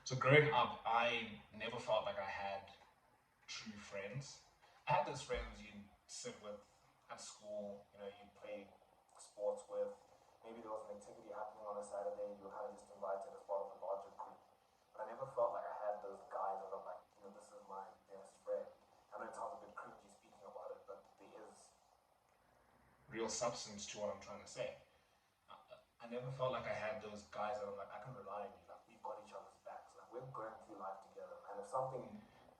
So growing up, I never felt like I had true friends. I had those friends you'd sit with at school, you'd play sports with. Maybe there was an activity happening on a Saturday, you were kind of just invited as part of a larger group. But I never felt like I had those guys that I'm like, this is my best friend. I know it sounds a bit cringy speaking about it, but there is real substance to what I'm trying to say. I never felt like I had those guys that I'm like, I can rely on you. Like, we've got each other's backs. Like, we're going through life together. And if something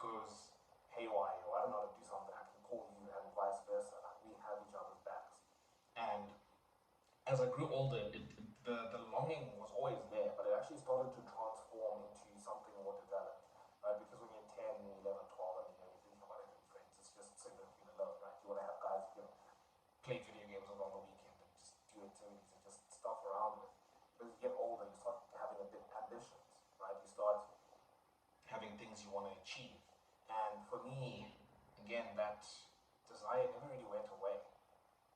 goes haywire or I don't know how to do something, I can call you and vice versa. Like, we have each other's backs. And as I grew older, the longing was always there, but it actually started to transform into something more developed. Right? Because when you're 10, 11, 12, and you're thinking about having friends, it's just sitting and feeling alone, right? You want to have guys you can play video games with on the weekend and just do activities and just stuff around with. But as you get older, you start having a bit ambitions, right? You start having things you want to achieve. And for me, again, that desire never really went away.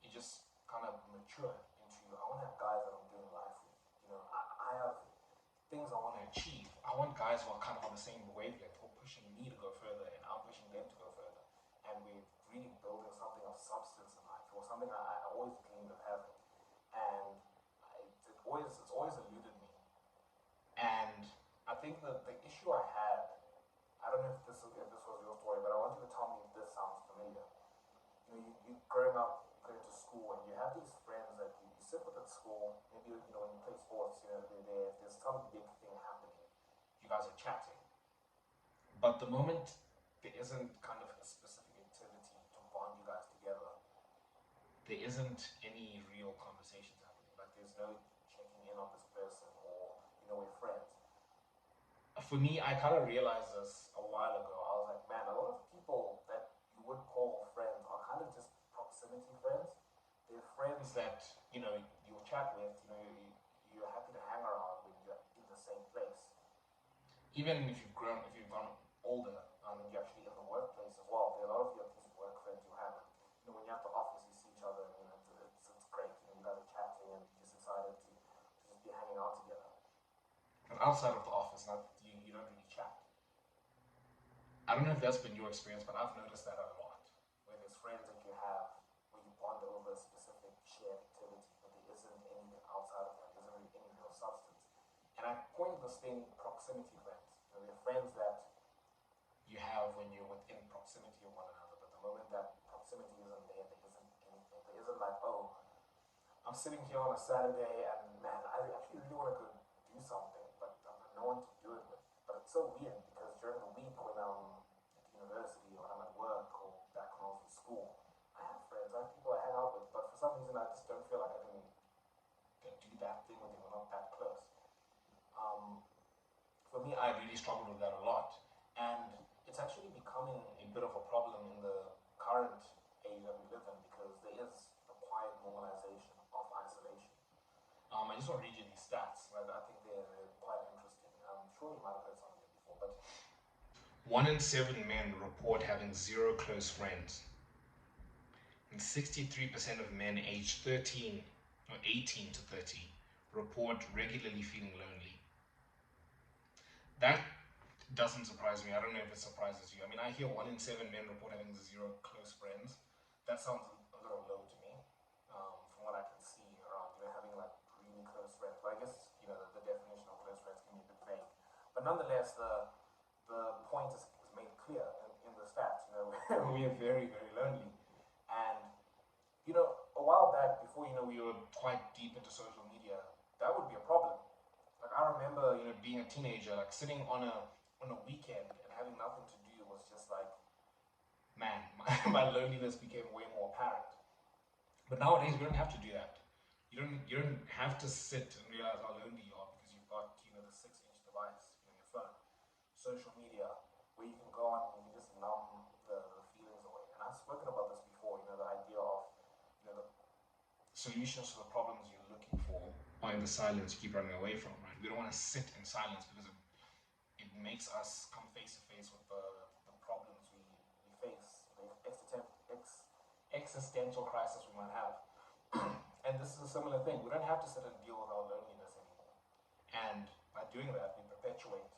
It just kind of matured into I want to have guys that I'm doing life with. I have things I want to achieve. I want guys who are kind of on the same wavelength, who are pushing me to go further and I'm pushing them to go further. And we're really building something of substance in life. It was something I always dreamed of having. And it's always eluded me. And I think that the issue I had, I don't know if this was your story, but I want you to tell me if this sounds familiar. You growing up, going to school, and you have these friends that you sit with at school. Maybe when you play sports, there's some big thing happening. You guys are chatting, but the moment there isn't kind of a specific activity to bond you guys together, there isn't any real conversations happening. Like there's no checking in on this person, or we're friends. For me, I kind of realized this a while ago. I was like, man, a lot of people that you would call friends are kind of just proximity friends. They're friends that you chat with. You're happy to hang around when you're in the same place. Even if you've gone older, and you're actually in the workplace as well. There are a lot of these work friends you have. When you're at the office, you see each other. And, it's great. You guys are chatting, and you're just excited to just be hanging out together. And outside of the office, you don't really chat. I don't know if that's been your experience, but I've noticed that a lot. Where there's friends that you have, where you bond over a specific shared activity, but there isn't anything outside of that. There isn't really any real substance. And I point this thing proximity friends. They're friends that you have when you're within proximity of one another. But the moment that proximity isn't there, there isn't anything. There isn't like, oh, I'm sitting here on a Saturday and man, I actually really want to go do something, but I've got no one to do it with. But it's so weird because during the week when I'm at university or I'm at work or back when I was in school, I have friends, I have people I hang out with, but for some reason I just don't feel like I can do that thing with them. We're not that close. For me, I really struggled with that a lot. And it's actually becoming a bit of a problem in the current age that we live in because there is a quiet normalization of isolation. I just want to read you these stats. Right? I think they're quite interesting. I'm sure you might have heard some of them before, but 1 in 7 men report having zero close friends, and 63% of men aged 13 or 18 to 30 report regularly feeling lonely. That doesn't surprise me. I don't know if it surprises you. I mean, I hear 1 in 7 men report having zero close friends. That sounds a little low to me, from what I can see around. Having like really close friends. But I guess the definition of close friends can be a bit vague. But nonetheless, the point is made clear in the stats. We are very very lonely, and a while back, before we were quite deep into social media, that would be a problem. Like I remember, being a teenager, like sitting on a weekend and having nothing to do was just like, man, my loneliness became way more apparent. But nowadays, we don't have to do that. You don't have to sit and realize how lonely you are because you've got the 6-inch device, your phone, social media, where you can go on and you can just numb the feelings away. And I've spoken about this before. The idea of the solutions to the problems you're looking for are in the silence you keep running away from. Right? We don't want to sit in silence because it makes us come face to face with the problems we face, the existential crisis we might have. And this is a similar thing. We don't have to sit and deal with our loneliness anymore. And by doing that, we perpetuate